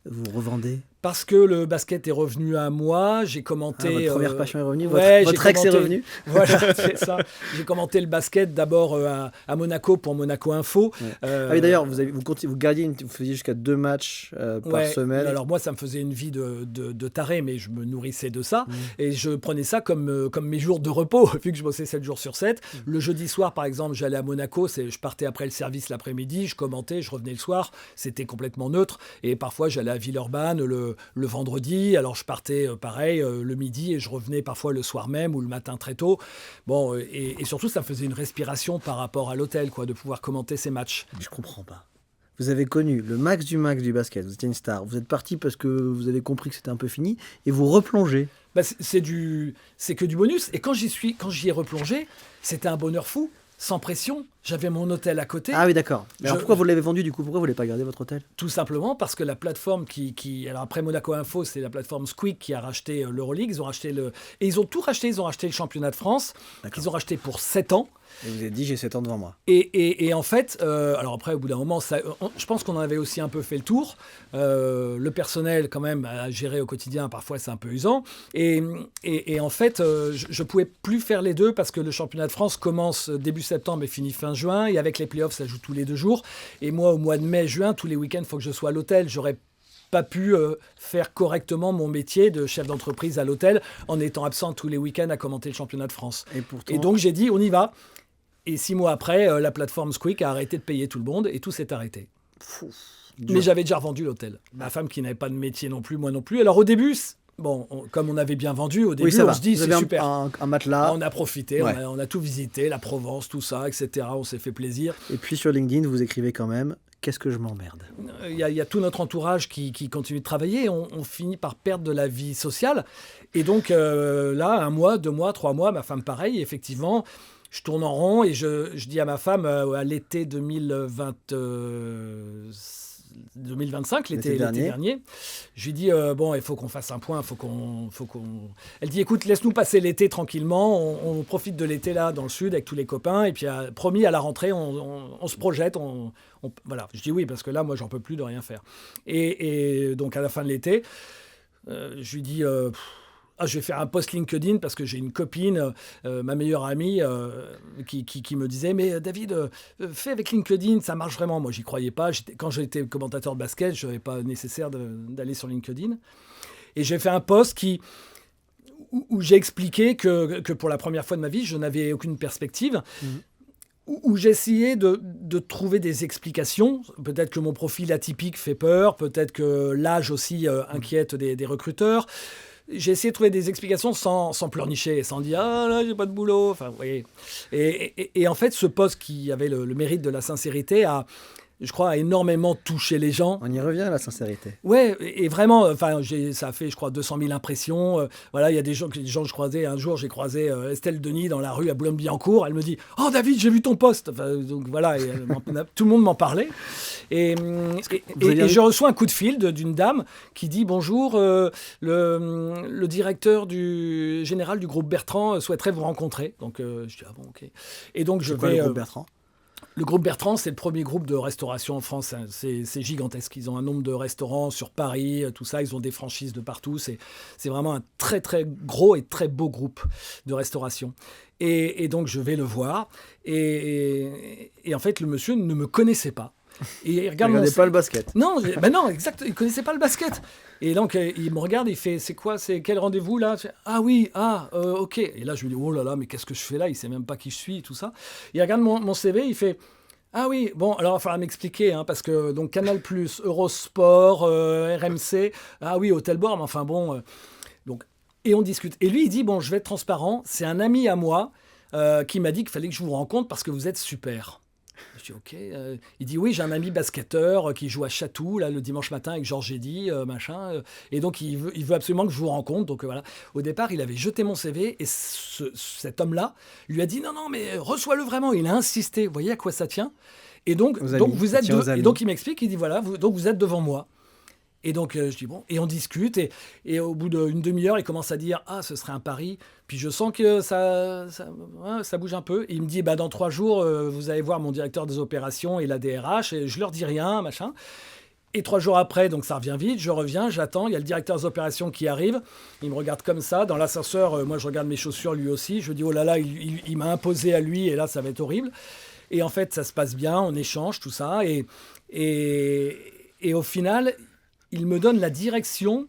vous revendez? Parce que le basket est revenu à moi, j'ai commenté... votre première passion est revenue, ouais, votre ex est revenu. Voilà, c'est ça. J'ai commenté le basket d'abord à Monaco pour Monaco Info. Ouais. Oui, d'ailleurs, vous faisiez jusqu'à 2 matchs par semaine. Alors moi, ça me faisait une vie de taré, mais je me nourrissais de ça. Et je prenais ça comme mes jours de repos, vu que je bossais 7 jours sur 7. Le jeudi soir, par exemple, j'allais à Monaco, je partais après le service l'après-midi, je commentais, je revenais le soir. C'était complètement neutre. Et parfois, j'allais à Villeurbanne le vendredi, alors je partais pareil le midi et je revenais parfois le soir même ou le matin très tôt. Bon, et surtout ça me faisait une respiration par rapport à l'hôtel, quoi, de pouvoir commenter ces matchs. Je comprends pas. Vous avez connu le max du basket, vous étiez une star, vous êtes parti parce que vous avez compris que c'était un peu fini et vous replongez. C'est que du bonus, et quand j'y ai replongé, c'était un bonheur fou. Sans pression, j'avais mon hôtel à côté. Ah oui, d'accord. Mais alors pourquoi vous l'avez vendu du coup? Pourquoi vous ne l'avez pas gardé votre hôtel? Tout simplement parce que la plateforme alors après Monaco Info, c'est la plateforme Squeak qui a racheté l'Euroleague. Ils ont racheté et ils ont tout racheté. Ils ont racheté le championnat de France, qu'ils ont racheté pour 7 ans. Et vous avez dit, j'ai 7 ans devant moi. Et en fait, alors après, au bout d'un moment, je pense qu'on en avait aussi un peu fait le tour. Le personnel, quand même, à gérer au quotidien, parfois, c'est un peu usant. Et en fait, je ne pouvais plus faire les deux parce que le championnat de France commence début septembre et finit fin juin. Et avec les playoffs, ça joue tous les 2 jours. Et moi, au mois de mai, juin, tous les week-ends, il faut que je sois à l'hôtel. J'aurais pas pu faire correctement mon métier de chef d'entreprise à l'hôtel en étant absent tous les week-ends à commenter le championnat de France. Et donc j'ai dit, on y va. Et 6 mois après, la plateforme Squeak a arrêté de payer tout le monde et tout s'est arrêté. Mais j'avais déjà revendu l'hôtel. Ma femme qui n'avait pas de métier non plus, moi non plus. Alors au début, comme on avait bien vendu, au début, on se dit c'est super. Un matelas. On a profité, on a tout visité, la Provence, tout ça, etc. On s'est fait plaisir. Et puis sur LinkedIn, vous écrivez quand même. Qu'est-ce que je m'emmerde ? Il y a tout notre entourage qui continue de travailler. On finit par perdre de la vie sociale. Et donc là, 1 mois, 2 mois, 3 mois, ma femme pareil, effectivement, je tourne en rond et je dis à ma femme à l'été 2025, l'été dernier, je lui dis il faut qu'on fasse un point, Elle dit écoute, laisse-nous passer l'été tranquillement, on profite de l'été là dans le sud avec tous les copains et puis promis à la rentrée on se projette, voilà. Je dis oui parce que là moi j'en peux plus de rien faire. Et donc à la fin de l'été, je lui dis je vais faire un post LinkedIn parce que j'ai une copine, ma meilleure amie, qui me disait « Mais David, fais avec LinkedIn, ça marche vraiment. » Moi, j'y croyais pas. Quand j'étais commentateur de basket, je n'avais pas nécessaire d'aller sur LinkedIn. Et j'ai fait un post où j'ai expliqué que pour la première fois de ma vie, je n'avais aucune perspective. Où j'ai essayé de trouver des explications. Peut-être que mon profil atypique fait peur, peut-être que l'âge aussi inquiète des recruteurs. J'ai essayé de trouver des explications sans pleurnicher, sans dire « Ah là, j'ai pas de boulot ». Enfin, vous voyez. Et en fait, ce post qui avait le mérite de la sincérité je crois, a énormément touché les gens. On y revient à la sincérité. Ouais, et vraiment, ça a fait, je crois, 200 000 impressions. Voilà, il y a des gens que je croisais. Un jour, j'ai croisé Estelle Denis dans la rue à Boulogne-Billancourt. Elle me dit « Oh David, j'ai vu ton post ». Donc voilà, tout le monde m'en parlait. Et je reçois un coup de fil d'une dame qui dit « Bonjour, le directeur général du groupe Bertrand souhaiterait vous rencontrer ». Donc je dis « Ah bon, ok ». Et donc je vais... le groupe Bertrand ? Le groupe Bertrand, c'est le premier groupe de restauration en France. C'est gigantesque. Ils ont un nombre de restaurants sur Paris, tout ça. Ils ont des franchises de partout. C'est vraiment un très, très gros et très beau groupe de restauration. Et donc, je vais le voir. Et en fait, le monsieur ne me connaissait pas. Et il regardait pas le basket. Non, exact. Il connaissait pas le basket. Et donc il me regarde, il fait c'est quel rendez-vous là ? Ah oui, ok. Et là je me dis oh là là, mais qu'est-ce que je fais là ? Il sait même pas qui je suis et tout ça. Il regarde mon CV, il fait ah oui, bon alors il va falloir m'expliquer parce que donc Canal+, Eurosport, RMC, ah oui Hôtel Born, enfin bon donc et on discute. Et lui il dit bon je vais être transparent, c'est un ami à moi qui m'a dit qu'il fallait que je vous rencontre parce que vous êtes super. Je dis ok. Il dit oui, j'ai un ami basketteur qui joue à Chatou là le dimanche matin avec Georges Eddy, machin. Et donc il veut absolument que je vous rencontre. Donc voilà. Au départ, il avait jeté mon CV et cet homme-là lui a dit non mais reçois-le vraiment. Il a insisté. Vous voyez à quoi ça tient ? Et donc vous êtes et donc il m'explique. Il dit voilà, donc vous êtes devant moi. Et donc, je dis bon, et on discute, et au bout d'une demi-heure, il commence à dire « Ah, ce serait un pari ». Puis je sens que ça bouge un peu. Et il me dit dans 3 jours, vous allez voir mon directeur des opérations et la DRH, et je leur dis rien, machin. Et 3 jours après, donc ça revient vite, je reviens, j'attends, il y a le directeur des opérations qui arrive, il me regarde comme ça, dans l'ascenseur, moi je regarde mes chaussures, lui aussi, je dis oh là là, il m'a imposé à lui, et là ça va être horrible. Et en fait, ça se passe bien, on échange, tout ça, et au final... Il me donne la direction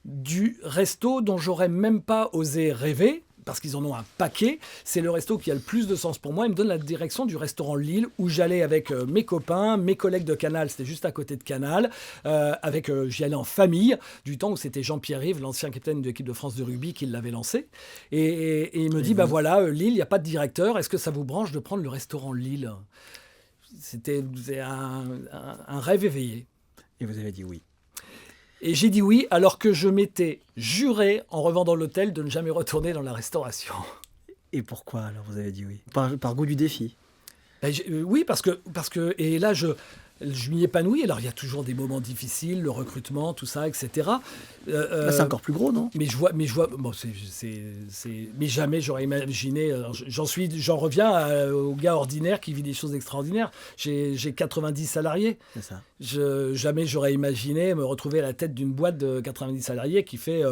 du resto dont j'aurais même pas osé rêver, parce qu'ils en ont un paquet. C'est le resto qui a le plus de sens pour moi. Il me donne la direction du restaurant Lille, où j'allais avec mes copains, mes collègues de Canal, c'était juste à côté de Canal. J'y allais en famille, du temps où c'était Jean-Pierre Yves, l'ancien capitaine de l'équipe de France de rugby, qui l'avait lancé. Et il me dit, voilà, Lille, il n'y a pas de directeur. Est-ce que ça vous branche de prendre le restaurant Lille ? C'était un rêve éveillé. Et vous avez dit oui. Et j'ai dit oui, alors que je m'étais juré, en revendant l'hôtel, de ne jamais retourner dans la restauration. Et pourquoi alors vous avez dit oui ? Par goût du défi ? Oui, parce que et là, je m'y épanouis. Alors, il y a toujours des moments difficiles, le recrutement, tout ça, etc. Là, c'est encore plus gros, non? Mais je vois, bon, mais jamais j'aurais imaginé. J'en reviens au gars ordinaire qui vit des choses extraordinaires. J'ai 90 salariés. C'est ça. Jamais j'aurais imaginé me retrouver à la tête d'une boîte de 90 salariés qui fait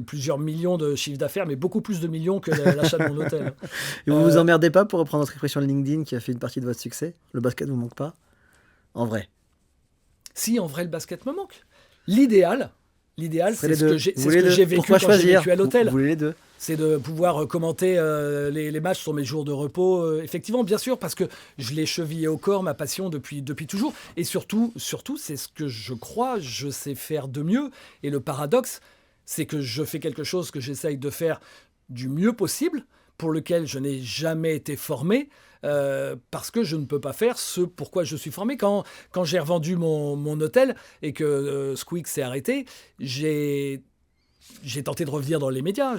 plusieurs millions de chiffre d'affaires, mais beaucoup plus de millions que l'achat de mon hôtel. Et vous vous emmerdez pas, pour reprendre notre expression LinkedIn qui a fait une partie de votre succès? Le basket vous manque pas? En vrai? Si, en vrai, le basket me manque. L'idéal, c'est ce que j'ai vécu Pourquoi quand j'ai choisir? vécu à l'hôtel. Vous voulez les deux? C'est de pouvoir commenter les matchs sur mes jours de repos. Effectivement, bien sûr, parce que je l'ai chevillé au corps, ma passion, depuis toujours. Et surtout, c'est ce que je crois, je sais faire de mieux. Et le paradoxe, c'est que je fais quelque chose que j'essaye de faire du mieux possible, pour lequel je n'ai jamais été formé, parce que je ne peux pas faire ce pourquoi je suis formé. Quand j'ai revendu mon hôtel et que Squeak s'est arrêté, j'ai tenté de revenir dans les médias.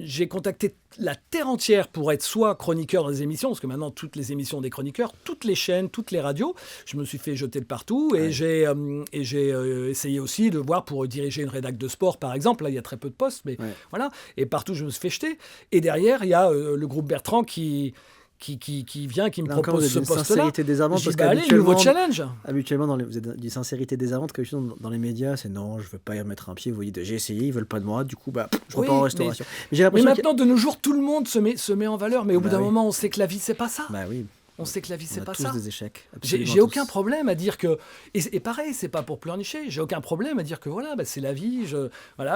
J'ai contacté la terre entière pour être soit chroniqueur dans les émissions, parce que maintenant toutes les émissions ont des chroniqueurs, toutes les chaînes, toutes les radios. Je me suis fait jeter de partout et j'ai essayé aussi de voir pour diriger une rédac de sport, par exemple. Là, il y a très peu de postes, mais voilà. Et partout, je me suis fait jeter. Et derrière, il y a le groupe Bertrand qui vient, qui me propose ce poste-là. Sincérité désarmante, parce qu'habituellement, nouveau challenge. Habituellement, vous êtes d'une sincérité désarmante, dans les médias, c'est non, je veux pas y mettre un pied. Vous dites, j'ai essayé, ils veulent pas de moi, du coup, je repars en restauration. Mais maintenant, de nos jours, tout le monde se met en valeur, mais au bout d'un moment, on sait que la vie, c'est pas ça. Bah oui. On sait que la vie, c'est pas ça. On a tous des échecs. J'ai aucun problème à dire que... Et pareil, c'est pas pour pleurnicher. J'ai aucun problème à dire que voilà, c'est la vie.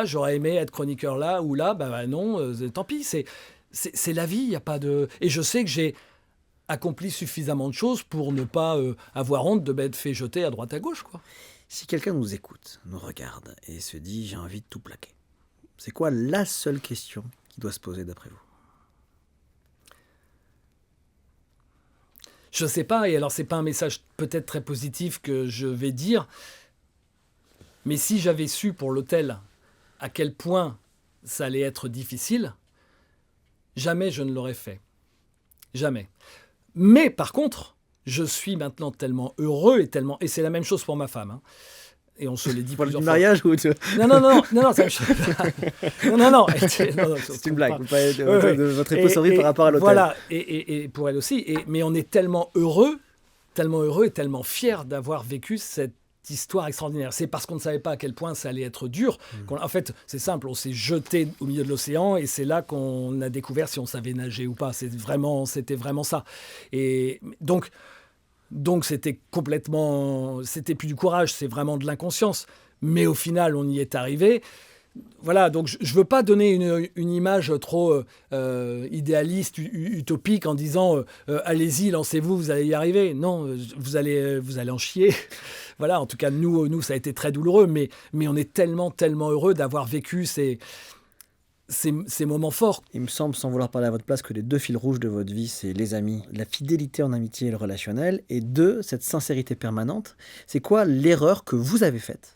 J'aurais aimé être chroniqueur là ou là. Non, tant pis. C'est la vie. Il y a pas de... Et je sais que j'ai accompli suffisamment de choses pour ne pas avoir honte de m'être fait jeter à droite à gauche, quoi. Si quelqu'un nous écoute, nous regarde et se dit j'ai envie de tout plaquer, c'est quoi la seule question qui doit se poser d'après vous? Je sais pas, et alors c'est pas un message peut-être très positif que je vais dire, mais si j'avais su pour l'hôtel à quel point ça allait être difficile, jamais je ne l'aurais fait. Jamais. Mais par contre, je suis maintenant tellement heureux et c'est la même chose pour ma femme. Hein. Et on se l'est dit plusieurs fois. Mariage ou Non, ça non. C'est une blague. Vous parlez de votre épouse par rapport à l'hôtel. Voilà, et pour elle aussi. Mais on est tellement heureux et tellement fiers d'avoir vécu cette histoire extraordinaire. C'est parce qu'on ne savait pas à quel point ça allait être dur. En fait, c'est simple, on s'est jeté au milieu de l'océan et c'est là qu'on a découvert si on savait nager ou pas. C'était vraiment ça. Et donc c'était plus du courage, c'est vraiment de l'inconscience. Mais au final, on y est arrivé. Voilà, donc je veux pas donner une image trop idéaliste, utopique, en disant allez-y, lancez-vous, vous allez y arriver. Non, vous allez en chier. Voilà, en tout cas, nous, ça a été très douloureux, mais on est tellement, tellement heureux d'avoir vécu ces moments forts. Il me semble, sans vouloir parler à votre place, que les deux fils rouges de votre vie, c'est les amis, la fidélité en amitié et le relationnel, et deux, cette sincérité permanente. C'est quoi l'erreur que vous avez faite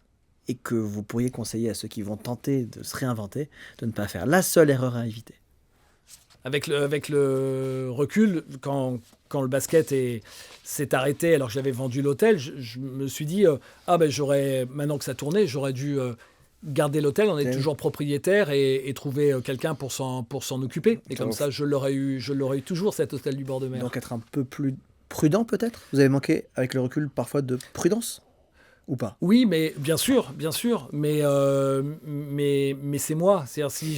et que vous pourriez conseiller à ceux qui vont tenter de se réinventer, de ne pas faire? La seule erreur à éviter. Avec le recul, quand le basket s'est arrêté, alors que j'avais vendu l'hôtel, je me suis dit, maintenant que ça tournait, j'aurais dû garder l'hôtel, on est toujours propriétaire et trouver quelqu'un pour s'en occuper. Et comme ça, je l'aurais eu toujours, cet hôtel du bord de mer. Donc être un peu plus prudent peut-être? Vous avez manqué, avec le recul, parfois de prudence? Ou pas? Oui, mais bien sûr, mais c'est moi. C'est-à-dire si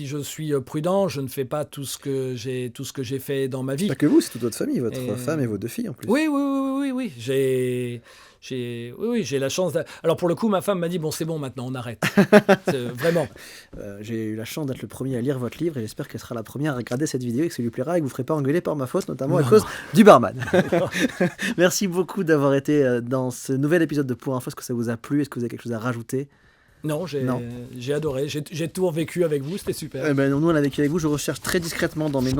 je suis prudent, je ne fais pas tout ce que j'ai fait dans ma vie. Pas que vous, c'est toute votre famille, votre femme et vos deux filles en plus. Oui. J'ai la chance. Alors pour le coup, ma femme m'a dit bon, c'est bon, maintenant on arrête. Vraiment. J'ai eu la chance d'être le premier à lire votre livre et j'espère qu'elle sera la première à regarder cette vidéo et que ça lui plaira et que vous ne ferez pas engueuler par ma faute, notamment à cause du barman. Merci beaucoup d'avoir été dans ce nouvel épisode de Pour Info. Est-ce que ça vous a plu? Est-ce que vous avez quelque chose à rajouter? Non, j'ai adoré. J'ai tout vécu avec vous, c'était super. Eh ben, nous, on a vécu avec vous. Je recherche très discrètement dans mes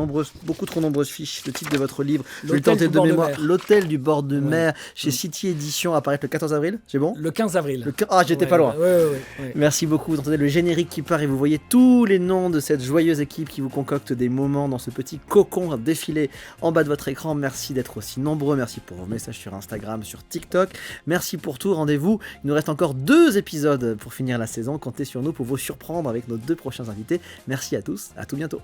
beaucoup trop nombreuses fiches le titre de votre livre. Je vais tenter de mémoire. L'hôtel du bord de mer, chez City Édition, apparaître le 14 avril. C'est bon ? Le 15 avril. Ah, j'étais pas loin. Ouais. Merci beaucoup. Vous entendez le générique qui part et vous voyez tous les noms de cette joyeuse équipe qui vous concocte des moments dans ce petit cocon défilé en bas de votre écran. Merci d'être aussi nombreux. Merci pour vos messages sur Instagram, sur TikTok. Merci pour tout. Rendez-vous. Il nous reste encore 2 épisodes pour finir la saison. Comptez sur nous pour vous surprendre avec nos 2 prochains invités. Merci à tous, à tout bientôt.